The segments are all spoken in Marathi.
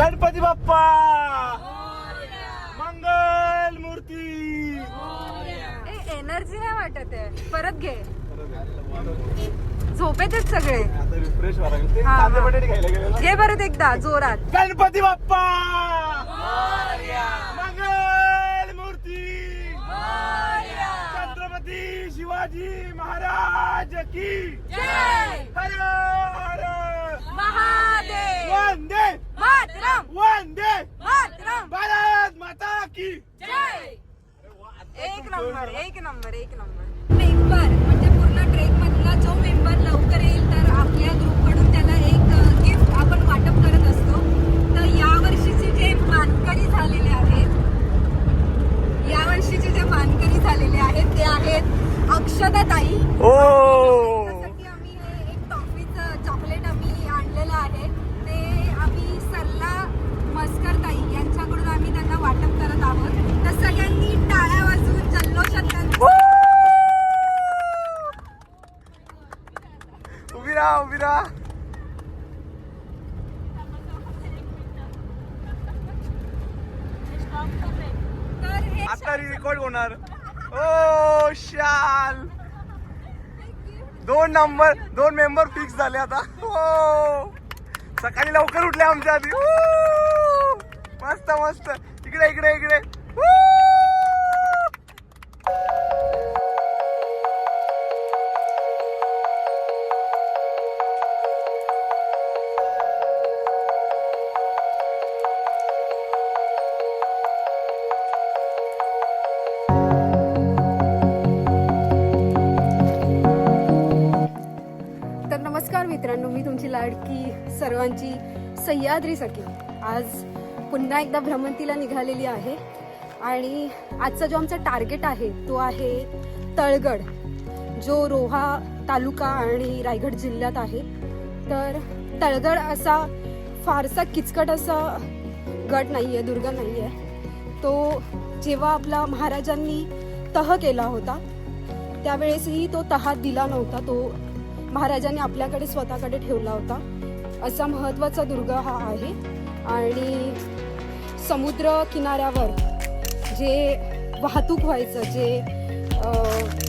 गणपती बाप्पा मंगल मूर्ती. एनर्जी नाही वाटत आहे, परत घे. झोपेतच सगळे. आता रिफ्रेश व्हायला कांदे बटाटे खायला गेले. घे परत एकदा जोरात. गणपती बाप्पा मंगल मूर्ती. छत्रपती शिवाजी महाराज की जय. हर हर महादेव. वंदे मातरम. वंदे मातरम. भारत माता की जय. एक नंबर, एक नंबर, एक नंबर. मेंबर म्हणजे पूर्ण ट्रेक मधला जो मेंबर लवकर येईल तर आपल्या ग्रुप कडून त्याला एक गिफ्ट आपण वाटप करत असतो. तर या वर्षीचे जे मानकरी झालेले आहेत, या वर्षीचे जे मानकरी झालेले आहेत ते आहेत अक्षता ताई. त्यासाठी आम्ही हे एक टॉफीचं चॉकलेट आम्ही आणलेलं आहे. ते आम्ही सरला मस्कर ताई यांच्याकडून आम्ही त्यांना वाटप करत आहोत. तर सगळ्यांनी टाळ्या वाजवून जल्लोषात उभी राहा उभी राहा. तर हे आता रेकॉर्ड होणार. ओ शाल. दोन मेंबर फिक्स झाले आता. हो सकाळी लवकर उठले आमच्या आधी. मस्त मस्त. इकडे इकडे इकडे. तर नमस्कार मित्रांनो, मी तुमची लाडकी सर्वांची सह्याद्री सखी आज पुन्हा एकदा भ्रमंतीला निघालेली आहे. आणि आजचा जो आमचा टार्गेट आहे तो आहे तळगड, जो रोहा तालुका आणि रायगड जिल्ह्यात आहे. तर तळगड असा फारसा किचकट असा गड नाही आहे, दुर्ग नाही आहे. तो जेव्हा आपला महाराजांनी तह केला होता त्यावेळेसही तो तहात दिला नव्हता, तो महाराजांनी आपल्याकडे स्वतःकडे ठेवला होता. असा महत्त्वाचा दुर्ग हा आहे. आणि समुद्र किनाऱ्यावर जे वाहतूक व्हायचं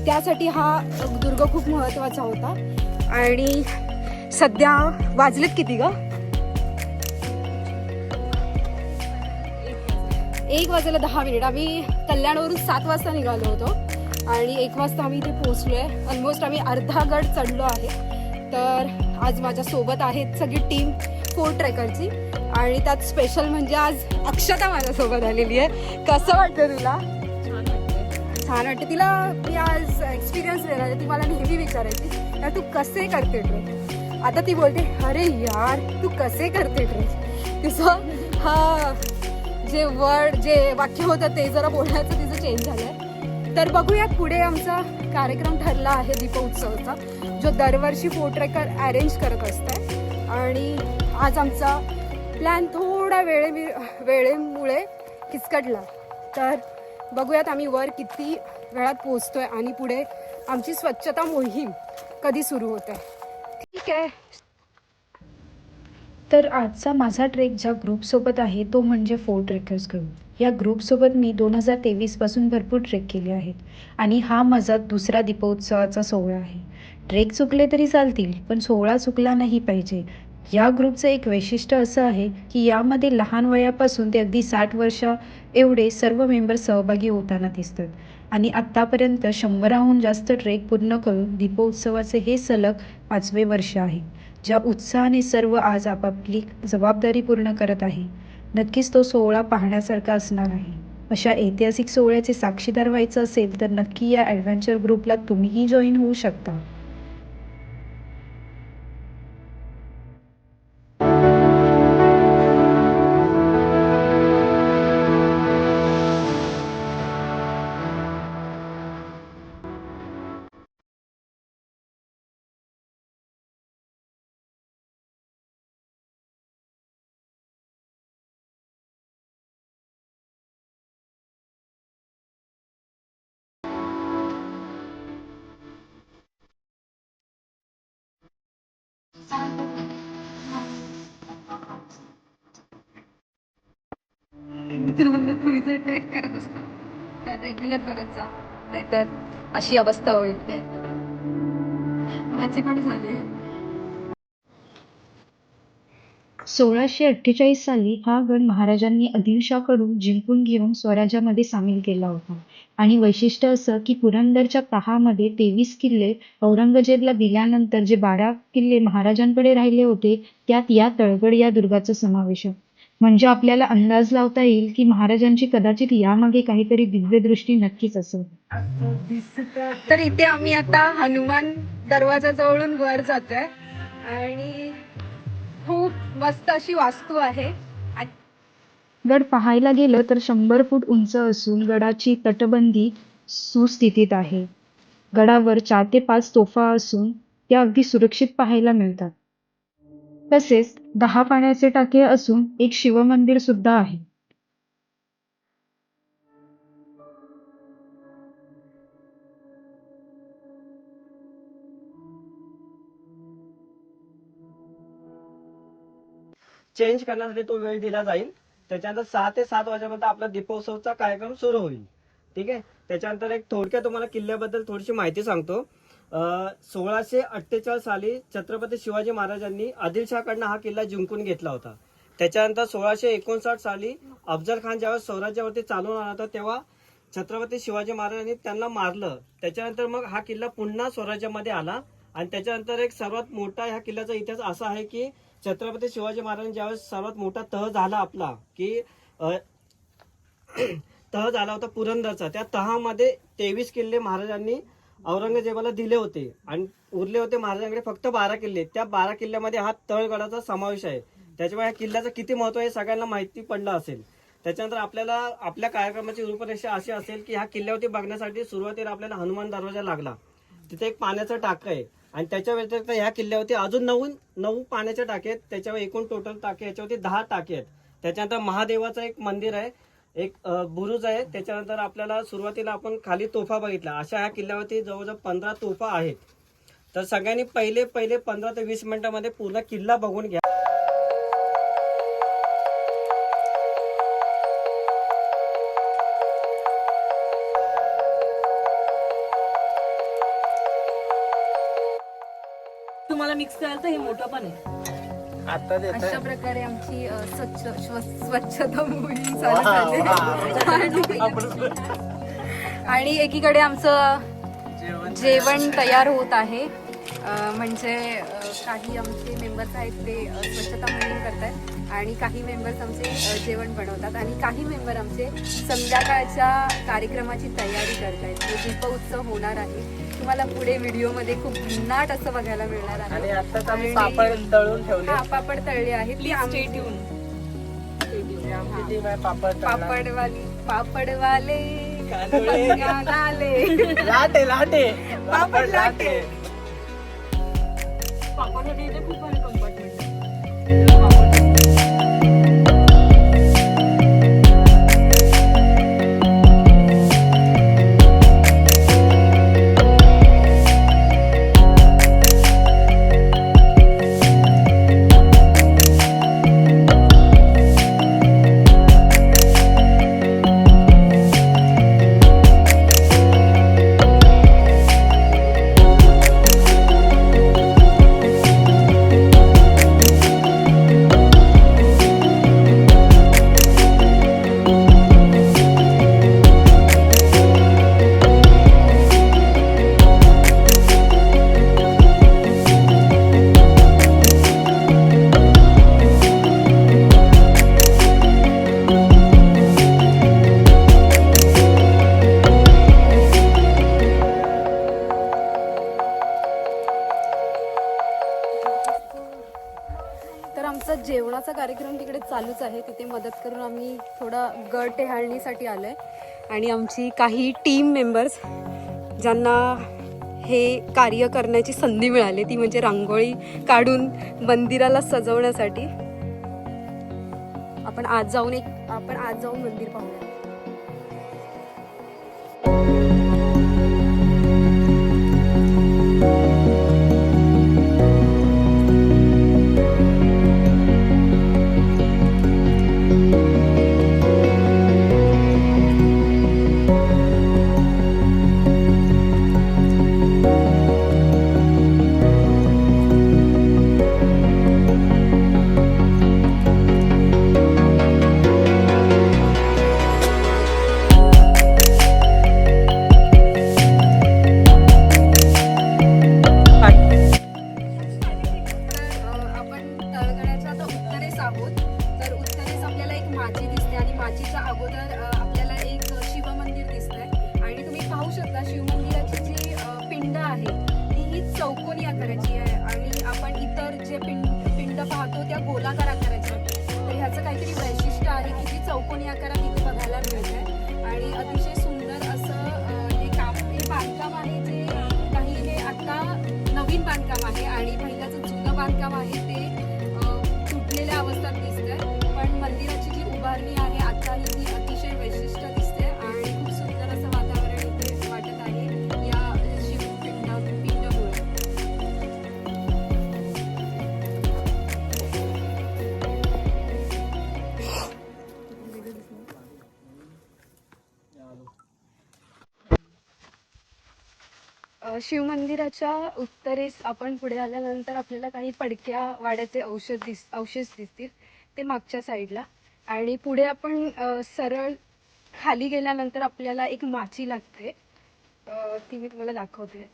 त्यासाठी हा दुर्ग खूप महत्त्वाचा होता. आणि सध्या वाजलेत किती ग? 1:10. आम्ही कल्याणवरून 7 वाजता निघालो होतो आणि 1 वाजता आम्ही इथे पोहोचलोय. ऑलमोस्ट आम्ही अर्धा गड चढलो आहे. तर आज माझ्या सोबत आहेत सगळी टीम फोर ट्रेकरची. आणि त्यात स्पेशल म्हणजे आज अक्षता माझ्यासोबत आलेली आहे. कसं वाटतं तुला? छान वाटतं. तिला मी आज एक्सपिरियन्स देणार आहे. ती मला नेहमी विचारायची यार तू कसे करते ट्रेक. आता ती बोलते अरे यार तू कसे करते ट्रेक. तिचं जे वाक्य होतं ते जरा बोलण्याचं तिचं चेंज झालं आहे. तर बघूयात पुढे आमचा कार्यक्रम ठरला आहे दीपोत्सवाचा, जो दरवर्षी फोर ट्रेकर अरेंज करत असते. आणि आज आमचा प्लॅन थोडा वेळेमुळे किचकटला. तर बघूयात आम्ही वर किती वेळात पोहोचतोय आणि पुढे आमची स्वच्छता मोहीम कधी सुरू होते. ठीक आहे. तर आजचा माझा ट्रेक ज्या ग्रुपसोबत आहे तो म्हणजे फोर ट्रेकर्स ग्रुप. या ग्रुपसोबत मी 2023 पासून भरपूर ट्रेक केले आहेत आणि हा माझा दुसरा दीपोत्सवाचा सोहळा आहे. ट्रेक चुकले तरी चालतील पण सोहळा चुकला नाही पाहिजे. या ग्रुपचं एक वैशिष्ट्य असं आहे की यामध्ये लहान वयापासून ते अगदी 60 वर्षा एवढे सर्व मेंबर सहभागी होताना दिसतात. आणि आत्तापर्यंत 100हून जास्त ट्रेक पूर्ण करून दीपोत्सवाचे हे सलग 5वे वर्ष आहे. ज्या उत्साहाने सर्व आज आपापली जबाबदारी पूर्ण करत आहे. नक्कीच तो सोहळा पाहण्यासारखा असणार आहे. अशा ऐतिहासिक सोहळ्याचे साक्षीदार व्हायचं असेल तर नक्की या ॲडव्हेंचर ग्रुपला तुम्हीही जॉईन होऊ शकता. मित्रमंडळ ट्रेक करत असतो तर रेग्युलर करत जा, नाहीतर अशी अवस्था होईल. माझे पण झाले. 1648 साली हा गड महाराजांनी आदिलशाहकडून जिंकून घेऊन स्वराज्यामध्ये सामील केला होता. आणि वैशिष्ट्य असं की पुरंदरच्या तहामध्ये 23 किल्ले औरंगजेबला दिल्यानंतर जे 12 किल्ले महाराजांकडे राहिले होते त्यात या तळगड या दुर्गाचा समावेश आहे. म्हणजे आपल्याला अंदाज लावता येईल की महाराजांची कदाचित यामागे काहीतरी दिव्यदृष्टी नक्कीच असेल. तर इथे आम्ही आता हनुमान दरवाजा जवळून वर जातोय आणि खूप मस्त अशी वास्तू आहे. गड पाहायला गेलं तर 100 फूट उंच असून गडाची तटबंदी सुस्थितीत आहे. गडावर 4 ते 5 तोफा असून त्या अगदी सुरक्षित पाहायला मिळतात. तसेच 10 पाण्याचे टाके असून एक शिवमंदिर सुद्धा आहे. चेंज करण्यासाठी तो वेळ दिला जाईल. त्याच्यानंतर 6 ते 7 वाजेपर्यंत आपला दीपोत्सवचा कार्यक्रम सुरू होईल. ठीक आहे. त्याच्यानंतर एक थोडक्यात तुम्हाला किल्ल्याबद्दल थोडीशी माहिती सांगतो. 1648 साली छत्रपती शिवाजी महाराजांनी आदिलशाहकडनं हा किल्ला जिंकून घेतला होता. त्याच्यानंतर 1659 साली अफजल खान ज्यावेळेस स्वराज्यावरती चालून आला होता तेव्हा छत्रपती शिवाजी महाराजांनी त्यांना मारलं. त्याच्यानंतर मग हा किल्ला पुन्हा स्वराज्यामध्ये आला. आणि त्याच्यानंतर एक सर्वात मोठा ह्या किल्ल्याचा इतिहास असा आहे की छत्रपती शिवाजी महाराजांनी ज्यावेळेस सर्वात मोठा तह झाला आपला की तह झाला होता पुरंदरचा, त्या तहामध्ये 23 किल्ले महाराजांनी औरंगजेबाला दिले होते आणि उरले होते महाराजांकडे फक्त 12 किल्ले. त्या 12 किल्ल्यामध्ये हा तळगडाचा समावेश आहे. त्याच्यामुळे या किल्ल्याचं किती महत्व आहे सगळ्यांना माहिती पडलं असेल. त्याच्यानंतर आपल्याला आपल्या कार्यक्रमाची रूपरेषा अशी असेल की ह्या किल्ल्यावरती बघण्यासाठी सुरुवातीला आपल्याला हनुमान दरवाजा लागला. तिथे एक पाण्याचं टाकं आहे आणि त्याच्या व्यतिरिक्त ह्या किल्ल्यावरती अजून 9 पाण्याचे टाके आहेत. त्याच्यावर एकूण टोटल टाके याच्यावरती 10 टाके आहेत. त्याच्यानंतर महादेवाचं एक मंदिर आहे, एक बुरुज आहे. त्याच्यानंतर आपल्याला सुरुवातीला आपण खाली तोफा बघितला. अशा ह्या किल्ल्यावरती जवळजवळ 15 तोफा आहेत. तर सगळ्यांनी पहिले 15 ते 20 मिनिटांमध्ये पूर्ण किल्ला बघून घ्या. तुम्हाला मिक्स करायचं हे मोठं पण आहे. आता अशा प्रकारे आमची स्वच्छता मोहीम चालू आहे. आणि एकीकडे आमचं जेवण तयार होत आहे. म्हणजे काही आमचे मेंबर्स आहेत ते स्वच्छता मोहीम करतात आणि काही मेंबर्स आमचे जेवण बनवतात आणि काही मेंबर आमचे संध्याकाळच्या कार्यक्रमाची तयारी करतायत. जो दीपोत्सव होणार आहे तुम्हाला पुढे व्हिडिओमध्ये खूप भन्नाट असं बघायला मिळणार आहे. आणि आताच आम्ही पापड तळून ठेवले. हा, पापड तळले आहेत. पापडवाले लाटे लाटे पापड लाटे. पापडसाठी इथे खूप आहे कंपार्टमेंट. तर आमचा जेवणाचा कार्यक्रम तिकडे चालूच आहे. तिथे मदत करून आम्ही थोडं गड टेहाळणीसाठी आलो आहे. आणि आमची काही टीम मेंबर्स ज्यांना हे कार्य करण्याची संधी मिळाली ती म्हणजे रांगोळी काढून मंदिराला सजवण्यासाठी. आपण आज जाऊन मंदिर पाहूया. आहोत. तर उत्तरेस आपल्याला एक माची दिसते आणि माचीच्या अगोदर आपल्याला एक शिवमंदिर दिसतंय आणि तुम्ही पाहू शकता शिवमंदिराची जी पिंड आहे ती ही चौकोनी आकाराची आहे आणि आपण इतर जे पिंड पाहतो त्या गोलाकार आकाराच्या आहेत. तर ह्याचं काहीतरी वैशिष्ट्य आहे की ती चौकोनी आकारात इथे बघायला मिळते आणि अतिशय सुंदर असं हे बांधकाम आहे जे काही हे आता नवीन बांधकाम आहे आणि पहिल्याचं जुनं बांधकाम आहे ते तुटलेल्या अवस्थेत दिसतंय. पण मंदिराची जी उभारणी आहे आताही ती अतिशय वैशिष्ट्य दिसते आणि खूप सुंदर असं वातावरण इथे वाटत आहे या पिंडामुळे. शिवमंदिराच्या उत्तरेस आपण पुढे आल्यानंतर आपल्याला काही पडक्या वाड्याचे अवशेष दिसतील ते मागच्या साईडला आणि पुढे आपण सरळ खाली गेल्यानंतर आपल्याला एक माची लागते ती मी तुम्हाला दाखवते.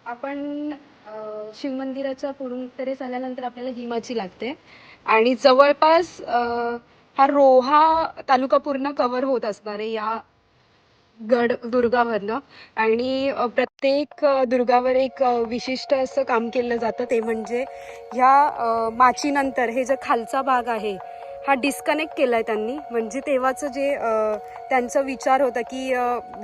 आपण शिवमंदिराच्या पुढून उत्तरेस आल्यानंतर आपल्याला ही माची लागते आणि जवळपास हा रोहा तालुका पूर्ण कव्हर होत असणार आहे या गड दुर्गावरनं आणि प्रत्येक दुर्गावर एक विशिष्ट असं काम केलं जातं ते म्हणजे ह्या माचीनंतर हे जो खालचा भाग आहे हा डिस्कनेक्ट केला आहे त्यांनी. म्हणजे तेव्हाचं जे त्यांचा विचार होता की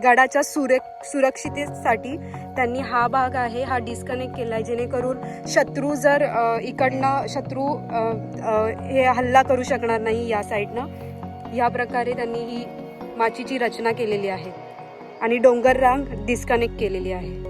गडाच्या सुरक्षिततेसाठी त्यांनी हा भाग आहे हा डिस्कनेक्ट केला आहे जेणेकरून शत्रू जर इकडनं हे हल्ला करू शकणार नाही या साईडनं. या प्रकारे त्यांनी ही माचीची रचना केलेली आहे आणि डोंगर रांग डिस्कनेक्ट केलेली आहे.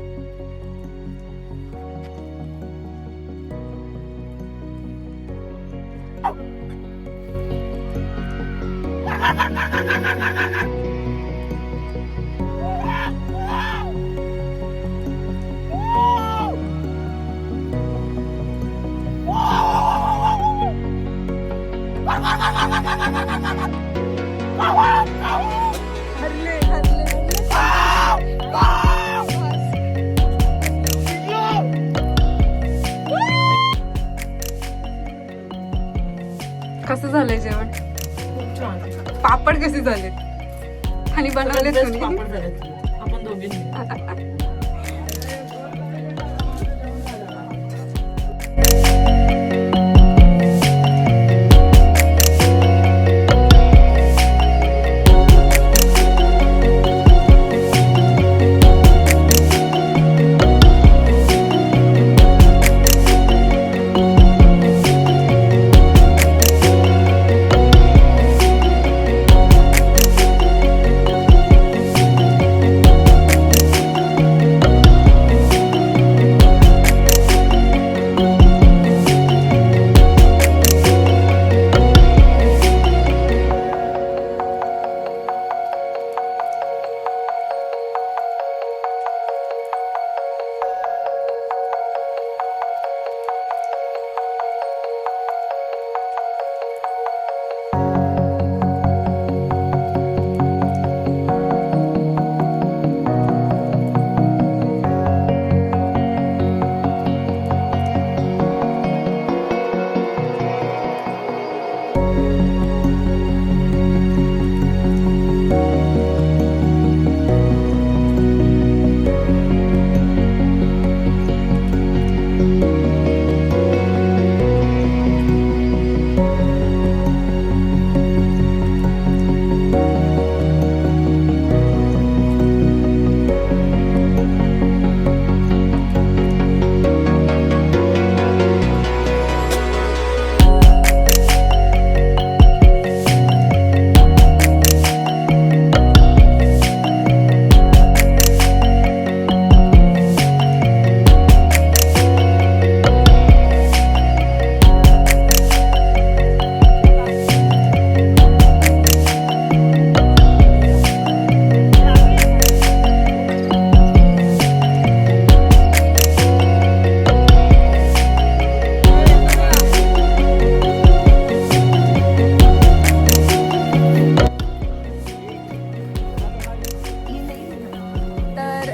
कसं झालंय जेवण? खूप छान. पापड कसे झाले आणि बनवले Best तुम्ही? पापड झालेत. आपण दोघींनी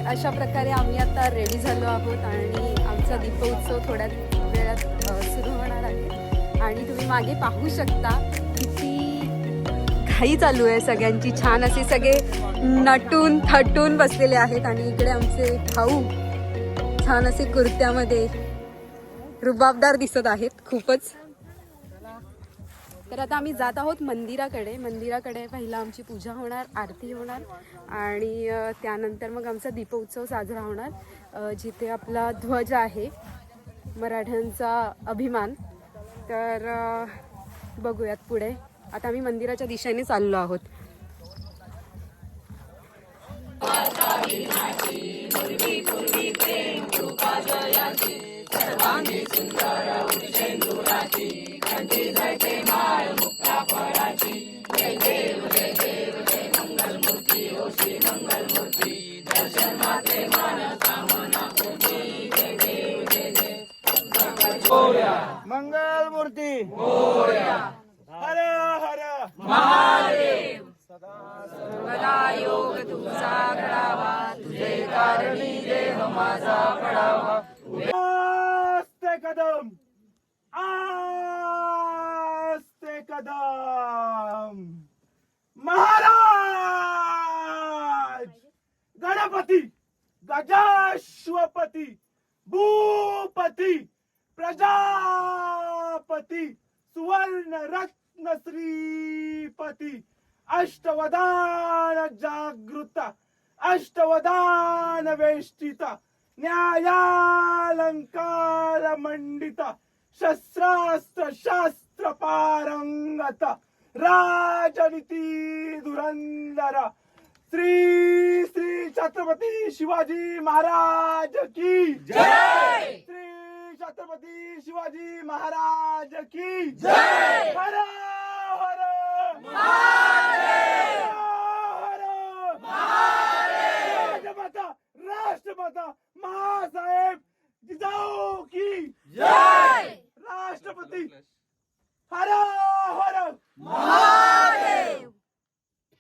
अशा प्रकारे आम्ही आता रेडी झालो आहोत आणि आमचा दीपोत्सव थोड्या वेळात सुरू होणार आहे. आणि तुम्ही मागे पाहू शकता किती घाई चालू आहे सगळ्यांची. छान असे सगळे नटून थटून बसलेले आहेत. आणि इकडे आमचे भाऊ छान असे कुर्त्यामध्ये रुबाबदार दिसत आहेत खूपच. तर आता आम्ही जात आहोत मंदिराकडे. मंदिराकडे पहिला आमची पूजा होणार, आरती होणार आणि त्यानंतर मग आमचा दीपोत्सव साजरा होणार, जिथे आपला ध्वज आहे मराठ्यांचा अभिमान. तर बघूयात पुढे. आता आम्ही मंदिराच्या दिशेने चाललो आहोत. मंगल मूर्ती हर हर महादेव. योग तुझा घडावा, तुझे कारणी देह माझा पडावा. आस्ते कदम, आस्ते कदम. महाराज गणपती गजाश्वपती भूपती प्रजापती सुवर्ण रत्न श्रीपती अष्टवदान जागृत अष्टवदान वेष्टिता न्यायालंकार मंडित शस्त्रास्त्र शास्त्र पारंगत राजनीती धुरंधर श्री श्री छत्रपती शिवाजी महाराज की जय. श्री छत्रपती शिवाजी महाराज की जय. हर हर महादेव, हर महादेव. राष्ट्रमाता महासाहेब जिजाऊ की जय. राष्ट्रपती हर हर महादेव.